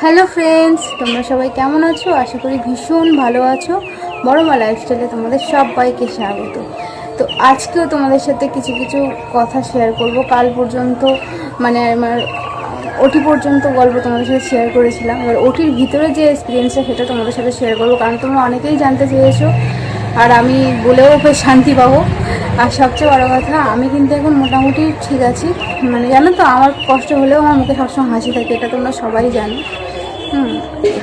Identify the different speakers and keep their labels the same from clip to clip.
Speaker 1: Hello friends, তোমরা সবাই কেমন আছো? আশা করি ভীষণ ভালো আছো। বড়মা লাইফস্টাইলে তোমাদের সবাইকে স্বাগত। তো আজকেও তোমাদের সাথে কিছু কিছু কথা শেয়ার করব। কাল পর্যন্ত আমার ওটি পর্যন্ত গল্প তোমাদের সাথে শেয়ার করেছিলাম। এবার ওটির ভিতরে যে এক্সপিরিয়েন্সটা সেটা তোমাদের সাথে শেয়ার করবো, কারণ তোমরা অনেকেই জানতে চেয়েছো আর আমি বলেও বেশ শান্তি পাবো। আর সবচেয়ে বড়ো কথা, আমি কিন্তু এখন মোটামুটি ঠিক আছি। জানো তো, আমার কষ্ট হলেও আমার মুখে সবসময় হাসি থাকে, এটা তোমরা সবাই জানো।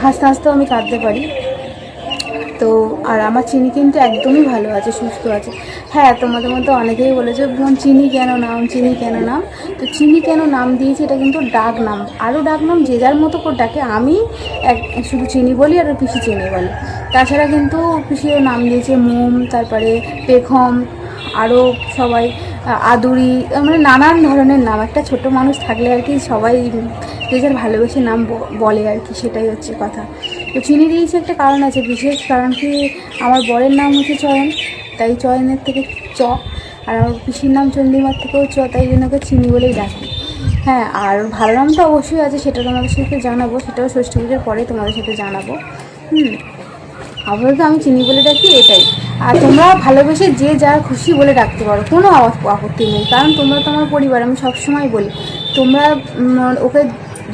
Speaker 1: হাসতে হাসতেও আমি কাঁদতে পারি। তো আর আমার চিনি কিন্তু একদমই ভালো আছে, সুস্থ আছে। হ্যাঁ, তোমাদের মধ্যে অনেকেই বলেছে বোন চিনি কেন নাম, চিনি কেন নাম। তো চিনি কেন নাম দিয়েছি, এটা কিন্তু ডাক নাম। আরও ডাক নাম যে যার মতো করে ডাকে, আমি শুধু চিনি বলি আর পিসি চিনি বলি। তাছাড়া কিন্তু পিসিও নাম দিয়েছে মোম, তারপরে পেখম, আরও সবাই আদুরি, নানান ধরনের নাম। একটা ছোট মানুষ থাকলে আর কি সবাই যে যার ভালোবেসে নাম বলে আর কি, সেটাই হচ্ছে কথা। তো চিনি দিয়েছি একটা কারণ আছে, বিশেষ কারণ কি, আমার বরের নাম হচ্ছে চয়ন, তাই চয়নের থেকে চ, আর আমার পিসির নাম চন্দ্রিমার থেকেও চ, তাই জন্য ওকে চিনি বলেই ডাকি। হ্যাঁ, আর ভালো নাম তো অবশ্যই আছে, সেটা তোমাদের সাথে জানাবো, সেটাও ষষ্ঠী পুজোর পরে তোমাদের সাথে জানাবো। আপাতত আমি চিনি বলে ডাকি, এটাই। আর তোমরা ভালোবেসে যে যার খুশি বলে ডাকতে পারো, কোনো আপত্তি নেই, কারণ তোমরা তো আমার পরিবার। আমি সবসময় বলি তোমরা ওকে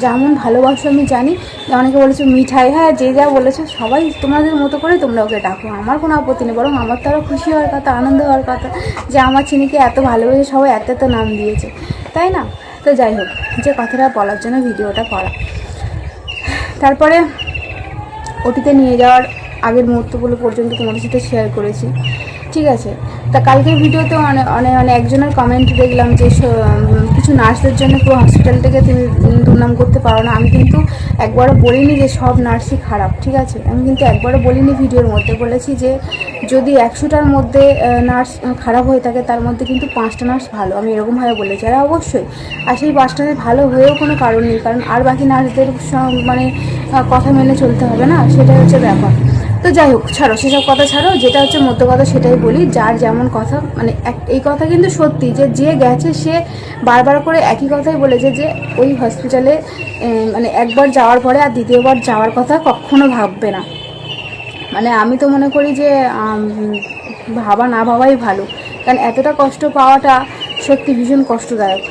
Speaker 1: যেমন ভালোবাসো আমি জানি। অনেকে বলেছো মিঠাই, হ্যাঁ যে যা বলেছো সবাই তোমাদের মতো করে তোমরা ওকে ডাকো, আমার কোনো আপত্তি নেই। বরং আমার তো আরও খুশি হওয়ার কথা, আনন্দ হওয়ার কথা যে আমার চিনিকে এত ভালোবেসে সবাই এত এত নাম দিয়েছে, তাই না? তো যাই হোক, যে কথাটা বলার জন্য ভিডিওটা করা। তারপরে ওটিতে নিয়ে যাওয়ার আগের মুহূর্তগুলো পর্যন্ত তোমাদের সাথে শেয়ার করেছি, ঠিক আছে। তা কালকের ভিডিওতে অনেক একজনের কমেন্ট দেখলাম যে কিছু নার্সদের জন্য পুরো হসপিটালটাকে তুমি দুর্নাম করতে পারো না। আমি কিন্তু একবারও বলিনি যে সব নার্সই খারাপ, ঠিক আছে। আমি কিন্তু একবারও বলিনি, ভিডিওর মধ্যে বলেছি যে যদি 100টার মধ্যে নার্স খারাপ হয়ে থাকে, তার মধ্যে কিন্তু 5টা নার্স ভালো, আমি এরকমভাবে বলেছি। আর অবশ্যই, আর সেই 5টাতে ভালো হয়েও কোনো কারণ নেই, কারণ আর বাকি নার্সদের কথা মেনে চলতে হবে না, সেটাই হচ্ছে ব্যাপার। তো যাই হোক, ছাড়ো সেসব কথা, ছাড়ো। যেটা হচ্ছে মধ্য কথা সেটাই বলি, যার যেমন কথা। এই কথা কিন্তু সত্যি, যে গেছে সে বারবার করে একই কথাই বলেছে যে ওই হসপিটালে একবার যাওয়ার পরে আর দ্বিতীয়বার যাওয়ার কথা কখনো ভাববে না। আমি তো মনে করি যে ভাবা না ভাবাই ভালো, কারণ এতটা কষ্ট পাওয়াটা সত্যি ভীষণ কষ্টদায়ক।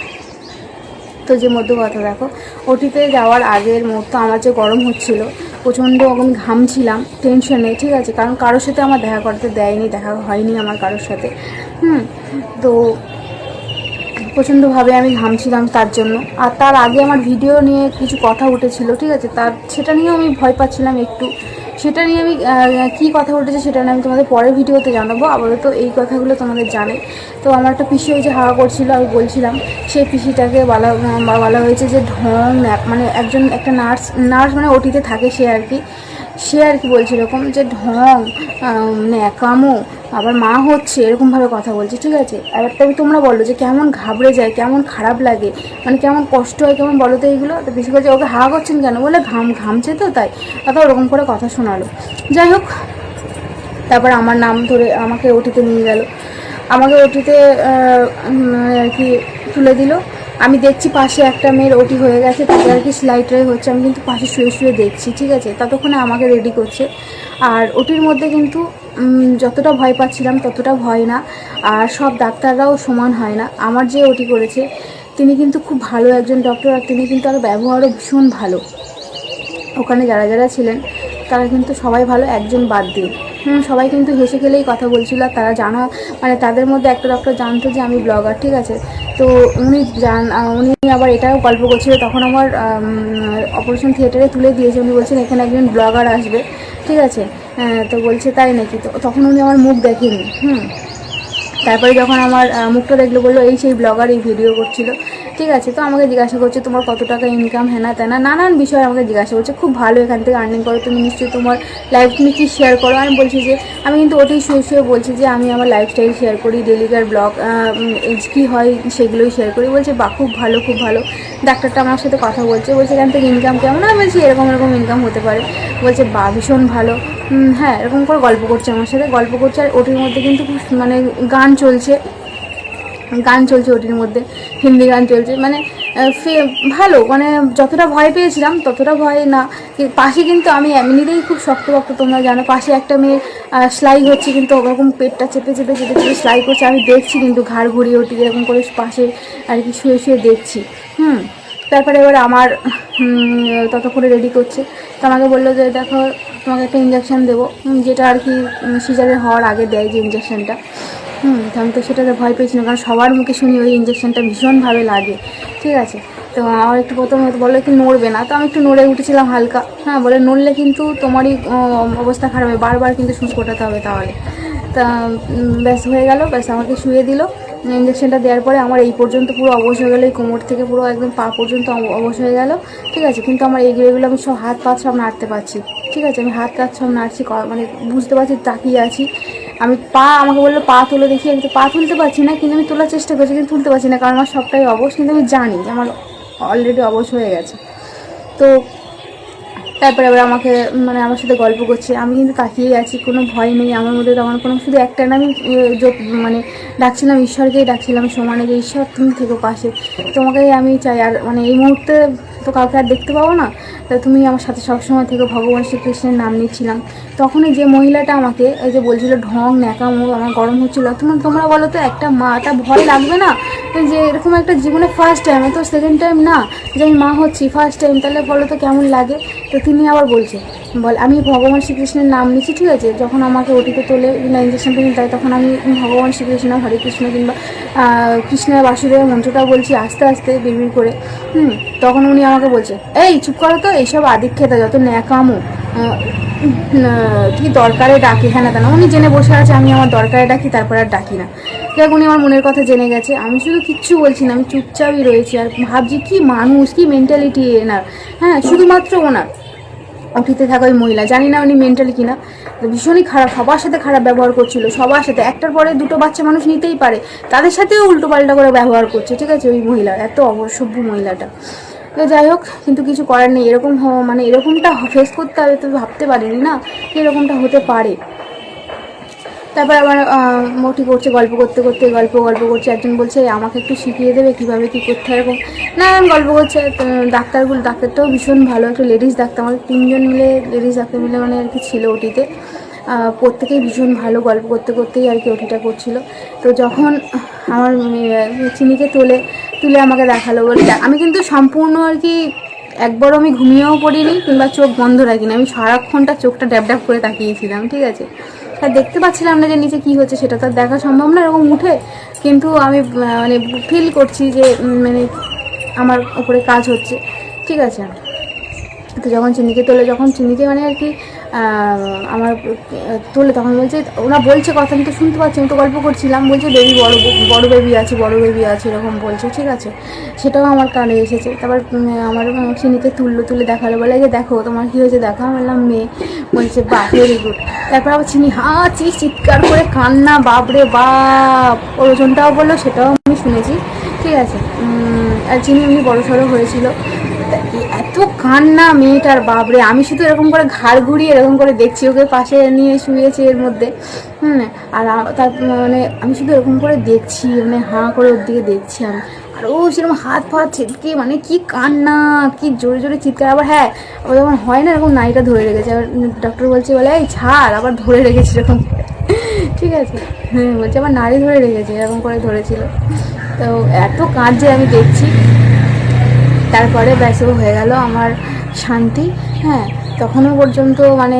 Speaker 1: তো যে মধ্য কথা দেখো, ওটিতে যাওয়ার আগের মুহূর্ত আমার যে গরম হচ্ছিল, প্রচণ্ড আমি ঘামছিলাম টেনশনে, ঠিক আছে, কারণ কারোর সাথে আমার দেখা করতে দেয়নি, দেখা হয়নি আমার কারোর সাথে। তো প্রচণ্ডভাবে আমি ঘামছিলাম তার জন্য। আর তার আগে আমার ভিডিও নিয়ে কিছু কথা উঠেছিল, ঠিক আছে, সেটা নিয়েও আমি ভয় পাচ্ছিলাম একটু। সেটা নিয়ে আমি কী কথা উঠেছে সেটা নিয়ে আমি তোমাদের পরের ভিডিওতে জানাবো। আপাতত এই কথাগুলো তোমাদের জানে। তো আমার একটা পিসি হয়েছে হাওয়া করছিল, আমি বলছিলাম সেই পিসিটাকে বলা হয়েছে যে ঢং, একটা নার্স ওটিতে থাকে, সে আর কি বলছে এরকম যে ঢং, ন্যাকামো, আবার মা হচ্ছে, এরকমভাবে কথা বলছে, ঠিক আছে। এবার তবে তোমরা বলো যে কেমন ঘাবড়ে যায়, কেমন খারাপ লাগে, কেমন কষ্ট হয়, কেমন বলো তো এইগুলো। তো বেশি বলছে ওকে হাওয়া করছেন কেন, বলে ঘামছে তো তাই, অত ওরকম করে কথা শোনালো। যাই হোক, তারপর আমার নাম ধরে আমাকে ওটিতে নিয়ে গেল, আমাকে ওটিতে আর কি তুলে দিল। আমি দেখছি পাশে একটা মেয়ের ওটি হয়ে গেছে, তাকে আর কি সেলাই হচ্ছে, আমি কিন্তু পাশে শুয়ে শুয়ে দেখছি, ঠিক আছে। ততক্ষণে আমাকে রেডি করছে। আর ওটির মধ্যে কিন্তু যতটা ভয় পাচ্ছিলাম ততটা ভয় না। আর সব ডাক্তাররাও সমান হয় না। আমার যে ওটি করেছে তিনি কিন্তু খুব ভালো একজন ডক্টর, আর তিনি কিন্তু তার ব্যবহারও ভীষণ ভালো। ওখানে যারা যারা ছিলেন তারা কিন্তু সবাই ভালো, একজন বাদ দিয়ে। সবাই কিন্তু হেসে খেলেই কথা বলছিল। তারা তাদের মধ্যে একটা ডক্টর জানতো যে আমি ব্লগার, ঠিক আছে। তো উনি আবার এটাও গল্প করছিল, তখন আমার অপারেশন থিয়েটারে তুলে দিয়েছে। উনি বলছেন এখানে একজন ব্লগার আসবে, ঠিক আছে। তো বলছে তাই নাকি। তো তখন উনি আমার মুখ দেখেনি। তারপরে যখন আমার মুখটা দেখলো, বললো এই সেই ব্লগার, এই ভিডিও করছিল, ঠিক আছে। তো আমাকে জিজ্ঞাসা করছে তোমার কত টাকা ইনকাম, হ্যানা তেনা নানান বিষয়ে আমাকে জিজ্ঞাসা করছে। খুব ভালো এখান থেকে আর্নিং করো তুমি, নিশ্চয়ই তোমার লাইফ তুমি কী শেয়ার করো। আমি বলছি যে আমি কিন্তু ওটাই শুয়ে শুয়ে বলছি যে আমি আমার লাইফস্টাইল শেয়ার করি, ডেলিকার ব্লগ কী হয় সেগুলোই শেয়ার করি। বলছে বা খুব ভালো, খুব ভালো। ডাক্তারটা আমার সাথে কথা বলছে, বলছে এখান থেকে ইনকাম কেমন। আমি বলছি এরকম এরকম ইনকাম হতে পারে। বলছে বা ভীষণ ভালো। হ্যাঁ, এরকম করে গল্প করছে আমার সাথে, গল্প করছে। আর ওটির মধ্যে কিন্তু গান চলছে ওটির মধ্যে, হিন্দি গান চলছে। ভালো, মানে যতটা ভয় পেয়েছিলাম ততটা ভয় না। পাশে কিন্তু আমি এমনিতেই খুব শক্তপক্ত, তোমরা জানো। পাশে একটা মেয়ে সেলাই হচ্ছে, কিন্তু ওরকম পেটটা চেপে চেপে চেপে চেপে সেলাই করছে, আমি দেখছি কিন্তু ঘাড় ঘুরিয়ে ওঠি এরকম করে পাশে আর কি শুয়ে শুয়ে দেখছি। তারপরে এবার আমার ততক্ষণে রেডি করছে, তো আমাকে বললো যে দেখো তোমাকে একটা ইঞ্জেকশান দেবো, যেটা আর কি সিজারে হওয়ার আগে দেয় যে ইঞ্জেকশানটা। তো আমি তো সেটাতে ভয় পেয়েছি না, কারণ সবার মুখে শুনি ওই ইঞ্জেকশানটা ভীষণভাবে লাগে, ঠিক আছে। তো আমার একটু প্রথমে বললো একটু নড়বে না, তো আমি একটু নড়ে উঠেছিলাম হালকা। বলে নড়লে কিন্তু তোমারই অবস্থা খারাপ হবে, বারবার কিন্তু সুচ ফোটাতে হবে তাহলে। তা ব্যাস হয়ে গেল, ব্যাস আমাকে শুয়ে দিল। ইঞ্জেকশনটা দেওয়ার পরে আমার এই পর্যন্ত পুরো অবশ হয়ে গেলো, এই কোমর থেকে পুরো একদম পা পর্যন্ত অবশ হয়ে গেল, ঠিক আছে। কিন্তু আমার এইগুলো আমি সব হাত পা সব নাড়তে পারছি, ঠিক আছে। আমি হাত টাত সব নাড়ছি, মানে বুঝতে পারছি তাকিয়ে আছি আমি। আমাকে বললো পা তুলে দেখি, আমি তো পা তুলতে পারছি না, কিন্তু আমি তোলার চেষ্টা করছি, কিন্তু তুলতে পারছি না, কারণ আমার সবটাই অবশ। কিন্তু আমি জানি যে আমার অলরেডি অবশ হয়ে গেছে। তো তারপরে আবার আমাকে মানে আমার সাথে গল্প করছে, আমি কিন্তু তাকিয়েই আছি, কোনো ভয় নেই আমার মধ্যে তখন কোনো। শুধু একটা না, আমি মানে ডাকছিলাম ঈশ্বরকেই, ডাকছিলাম সমানে যে ঈশ্বর তুমি থেকো পাশে, তোমাকেই আমি চাই। আর মানে এই মুহূর্তে তো কাউকে আর দেখতে পাবো না, তা তুমি আমার সাথে সবসময় থেকে ভগবান শ্রীকৃষ্ণের নাম নিচ্ছিলাম। তখনই যে মহিলাটা আমাকে এই যে বলছিল ঢং ন্যাকামো, আমার গরম হচ্ছিলো। তোমরা বলো তো একটা মা, তা ভয় লাগবে না যে এরকম একটা জীবনে ফার্স্ট টাইম, তো সেকেন্ড টাইম না যে আমি মা হচ্ছি, ফার্স্ট টাইম, তাহলে বলো তো কেমন লাগে। তো তিনি আবার বলছে আমি ভগবান শ্রীকৃষ্ণের নাম নিচ্ছি, ঠিক আছে। যখন আমাকে ওটিতে তোলে ইঞ্জেকশন তুমি তাই, তখন আমি ভগবান শ্রীকৃষ্ণ, হরে কৃষ্ণ কিংবা কৃষ্ণের বাসুদেব মন্ত্রটা বলছি আস্তে আস্তে বিড়বিড় করে। তখন উনি আমাকে বলছে এই চুপ করো তো, এইসব আদিক্ষেতা যত ন্যাকামো কি দরকারে ডাকি, হ্যাঁ না তা না। উনি জেনে বসে আছে আমি আমার দরকারে ডাকি, তারপর আর ডাকি না। যাক, উনি আমার মনের কথা জেনে গেছে। আমি শুধু কিচ্ছু বলছি না, আমি চুপচাপই রয়েছি আর ভাবছি কি মানুষ, কি মেন্টালিটি এনার। শুধুমাত্র ওনার অতীতে থাকা ওই মহিলা, জানি না উনি মেন্টালি কিনা, ভীষণই খারাপ, সবার সাথে খারাপ ব্যবহার করছিল, সবার সাথে। একটার পরে দুটো বাচ্চা মানুষ নিতেই পারে, তাদের সাথেও উল্টো পাল্টা করে ব্যবহার করছে, ঠিক আছে। ওই মহিলা এত অসভ্য মহিলাটা। তো যাই হোক, কিন্তু কিছু করার নেই। এরকম মানে এরকমটা ফেস করতে হবে তো ভাবতে পারিনি না এরকমটা হতে পারে। তারপর আবার মোটি করছে, গল্প করতে করতে গল্প করছে। একজন বলছে আমাকে একটু শিখিয়ে দেবে কীভাবে কী করতে হয় এরকম। না, গল্প করছে। ডাক্তারটাও ভীষণ ভালো, একটা লেডিস ডাক্তার, আমাদের 3জন মিলে লেডিস ডাক্তার মিলে মানে আর কি ছিল ওটিতে। প্রত্যেকেই ভীষণ ভালো, গল্প করতে করতেই আর কি ওটিটা করছিল। তো যখন আমার চিনিকে তুলে আমাকে দেখালো, বলে আমি কিন্তু সম্পূর্ণ আর কি একবারও আমি ঘুমিয়েও পড়িনি কিংবা চোখ বন্ধ রাখিনি, আমি সারাক্ষণটা চোখটা ড্যাব ড্যাব করে তাকিয়েছিলাম, ঠিক আছে। আর দেখতে পাচ্ছিলাম না যে নিচে কী হচ্ছে, সেটা তো দেখা সম্ভব না এরকম উঠে, কিন্তু আমি মানে ফিল করছি যে মানে আমার উপরে কাজ হচ্ছে, ঠিক আছে। তো যখন চিনিকে মানে আর কি আমার তোলে, তখন বলছে, ওরা বলছে কথা আমি তো শুনতে পাচ্ছি, আমি তো গল্প করছিলাম, বলছে বেবি বড় বেবি আছে এরকম বলছে, ঠিক আছে। সেটাও আমার কানে এসেছে। তারপর আমার চিনিকে তুলে দেখালো, বলে যে দেখো তোমার কী হয়েছে দেখো। আমি বললাম মেয়ে। বলছে বাহ, ভেরি গুড। তারপর আবার চিনি চিৎকার করে কান্না, বাপরে বাপ। ওর ওজনটাও বললো, সেটাও আমি শুনেছি, ঠিক আছে। আর চিনি এমনি বড় সড়ো হয়েছিল, এত কান্না মেয়েটার, বাপরে। আমি শুধু এরকম করে ঘাড় ঘুরিয়ে এরকম করে দেখছি, ওকে পাশে নিয়ে শুয়েছে এর মধ্যে। আর তার মানে আমি শুধু এরকম করে দেখছি, মানে হাঁ করে ওর দিকে দেখছি আমি। আর ও সেরকম হাত ফাত ছেটকে, মানে কি কান্না, কি জোরে জোরে চিৎকার। আবার আবার যখন হয় না এরকম নাইটা ধরে রেখেছে, আবার ডক্টর বলছে বলে এই ছাড়, আবার ধরে রেখেছে এরকম, ঠিক আছে। বলছে আবার নাড়ি ধরে রেখেছে, এরকম করে ধরেছিল। তো এত কাঁদছে আমি দেখছি। তারপরে ব্যাসও হয়ে গেল আমার শান্তি। তখনও পর্যন্ত মানে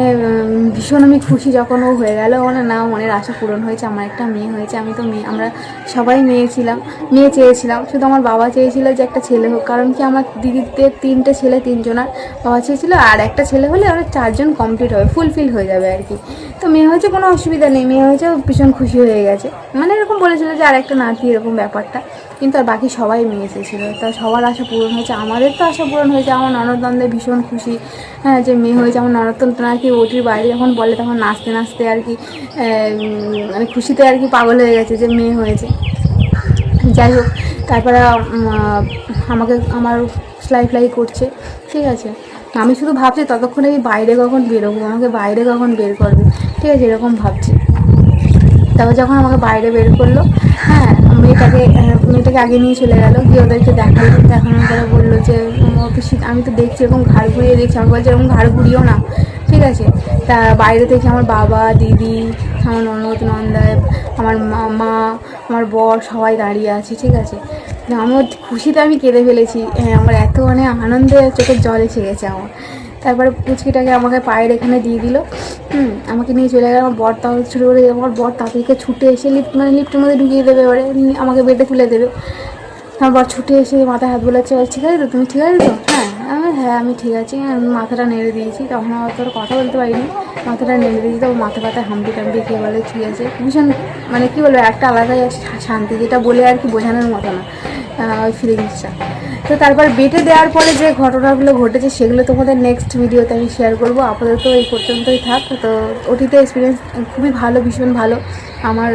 Speaker 1: ভীষণ আমি খুশি যখন ও হয়ে গেল, মানে না মনের আশা পূরণ হয়েছে, আমার একটা মেয়ে হয়েছে। আমি তো আমরা সবাই মেয়ে চেয়েছিলাম, শুধু আমার বাবা চেয়েছিল যে একটা ছেলে হোক, কারণ কি আমার দিদিদের 3টে ছেলে, 3জনার বাবা চেয়েছিল আর একটা ছেলে হলে আমরা 4জন কমপ্লিট হবে, ফুলফিল হয়ে যাবে আর কি। তো মেয়ে হয়েছে, কোনো অসুবিধা নেই, মেয়ে হয়েছে, ভীষণ খুশি হয়ে গেছে। মানে এরকম বলেছিল যে আর একটা নাতি, এরকম ব্যাপারটা। কিন্তু আর বাকি সবাই মেয়ে চেয়েছিল, তা সবার আশা পূরণ হয়েছে, আমাদের তো আশা পূরণ হয়েছে। আমার ননদনদের ভীষণ খুশি, যে মেয়ে হয়েছে। আমার ননদ আর কি ওটির বাইরে যখন বলে, তখন নাচতে নাচতে আর কি মানে খুশিতে আর কি পাগল হয়ে গেছে যে মেয়ে হয়েছে। যাই হোক, তারপরে আমার সেলাই করছে, ঠিক আছে। আমি শুধু ভাবছি ততক্ষণে আমি বাইরে কখন বেরোবো, আমাকে বাইরে কখন বের করবে, ঠিক আছে, এরকম ভাবছি। তারপর যখন আমাকে বাইরে বের করলো, মেয়েটাকে আগে নিয়ে চলে গেল, গিয়ে ওদেরকে দেখানোর পরে বললো যে ওকে আমি তো দেখছি এরকম ঘাড় ঘুরিয়ে দেখছি, আমাকে বলছে এরকম ঘাড় ঘুরিও না, ঠিক আছে। তা বাইরে থেকে আমার বাবা, দিদি, আমার ননদ, নন্দায়, আমার মা, আমার বর সবাই দাঁড়িয়ে আছে, ঠিক আছে। আমার খুশিতে আমি কেঁদে ফেলেছি, আমার এত মানে আনন্দে চোখের জল এসে গেছে আমার। তারপরে পুচকিটাকে আমাকে পায়ের এখানে দিয়ে দিল, আমাকে নিয়ে চলে গেল। আমার বর তাও ছুটে করে, আমার বর তাদেরকে ছুটে এসে লিফটের মধ্যে ঢুকিয়ে দেবে, এবারে আমাকে বেডে তুলে দেবে। আমার বর ছুটে এসে মাথায় হাত বোলাচ্ছে, ঠিক আছে তো, তুমি ঠিক আছে তো? হ্যাঁ আমি ঠিক আছি। আমি মাথাটা নেড়ে দিয়েছি, তখন আমার তো কথা বলতে পারিনি, মাথাটা নেড়ে দিয়েছি। তো মাথা পাতায় হাম্পি টাম্পি কে বলে ঠিক আছে, ভীষণ মানে কী বলবো, একটা আলাদাই শান্তি, যেটা বলে আর কি বোঝানোর মতো না ওই ফিলিংসটা। তো তারপর বেটে দেওয়ার পরে যে ঘটনাগুলো ঘটেছে সেগুলো তোমাদের নেক্সট ভিডিওতে আমি শেয়ার করবো। আপাতত এই পর্যন্তই থাক। তো ওটিতে এক্সপিরিয়েন্স খুবই ভালো, ভীষণ ভালো। আমার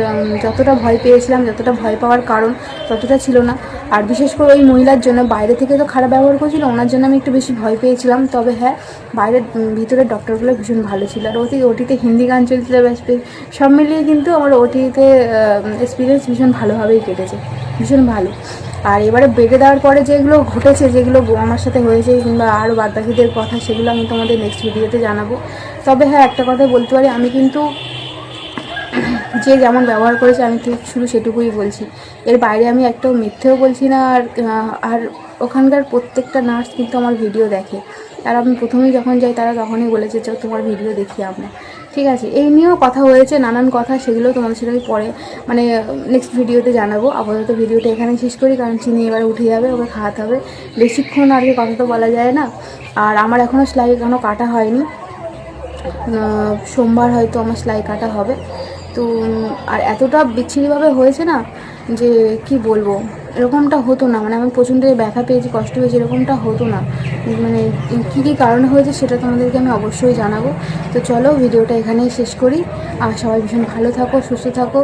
Speaker 1: যতটা ভয় পেয়েছিলাম, যতটা ভয় পাওয়ার কারণ ততটা ছিল না। আর বিশেষ করে ওই মহিলার জন্য, বাইরে থেকে তো খারাপ ব্যবহার করছিল, ওনার জন্য আমি একটু বেশি ভয় পেয়েছিলাম। তবে হ্যাঁ, বাইরের ভিতরের ডক্টরগুলো ভীষণ ভালো ছিল। আর ওটিতে হিন্দি গান চলছিল, সব মিলিয়ে কিন্তু আমার ওটিতে এক্সপিরিয়েন্স ভীষণ ভালোভাবেই কেটেছে, ভীষণ ভালো। আর এবারে বেটে দেওয়ার পরে যেগুলো ঘটেছে, যেগুলো আমার সাথে হয়েছে, কিংবা আরও বাদবাকিদের কথা, সেগুলো আমি তোমাদের নেক্সট ভিডিওতে জানাবো। তবে হ্যাঁ, একটা কথা বলতে পারি, আমি কিন্তু যে যেমন ব্যবহার করেছে আমি ঠিক শুধু সেটুকুই বলছি, এর বাইরে আমি একটাও মিথ্যেও বলছি না। আর ওখানকার প্রত্যেকটা নার্স কিন্তু আমার ভিডিও দেখে, আর আমি প্রথমেই যখন যাই তারা তখনই বলেছে যে তোমার ভিডিও দেখি আমরা, ঠিক আছে। এই নিয়েও কথা হয়েছে, নানান কথা, সেগুলো তোমাদের সাথে আমি পরে মানে নেক্সট ভিডিওতে জানাবো। আপাতত ভিডিওটা এখানেই শেষ করি, কারণ চিনি এবার উঠে যাবে, ওকে খাওয়াতে হবে। বেশিক্ষণ আর কি কথা তো বলা যায় না। আর আমার এখনও সেলাই এখনও কাটা হয়নি, সোমবার হয়তো আমার সেলাই কাটা হবে। তো আর এতটা বিচ্ছিরিভাবে হয়েছে না যে কি বলবো, এরকমটা হতো না। মানে আমি প্রচণ্ড ব্যথা পেয়েছি, কষ্ট পেয়েছি, এরকমটা হতো না। মানে কী কী কারণে হয়েছে সেটা তোমাদেরকে আমি অবশ্যই জানাবো। তো চলো ভিডিওটা এখানেই শেষ করি। আর সবাই ভীষণ ভালো থাকো, সুস্থ থাকো,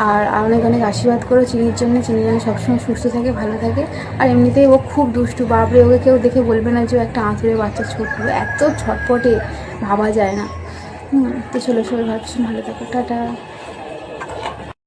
Speaker 1: আর অনেক অনেক আশীর্বাদ করো চিনির জন্য। চিনি যেন সবসময় সুস্থ থাকে, ভালো থাকে। আর এমনিতেই ও খুব দুষ্টু, বাপরে, ওকে কেউ দেখে বলবে না যে ও একটা আঁচড়ে বাচ্চা, ছোট্ট, এত ছটপটে ভাবা যায় না। তো চলো, সবাই ভীষণ ভালো থাকো, টাটা।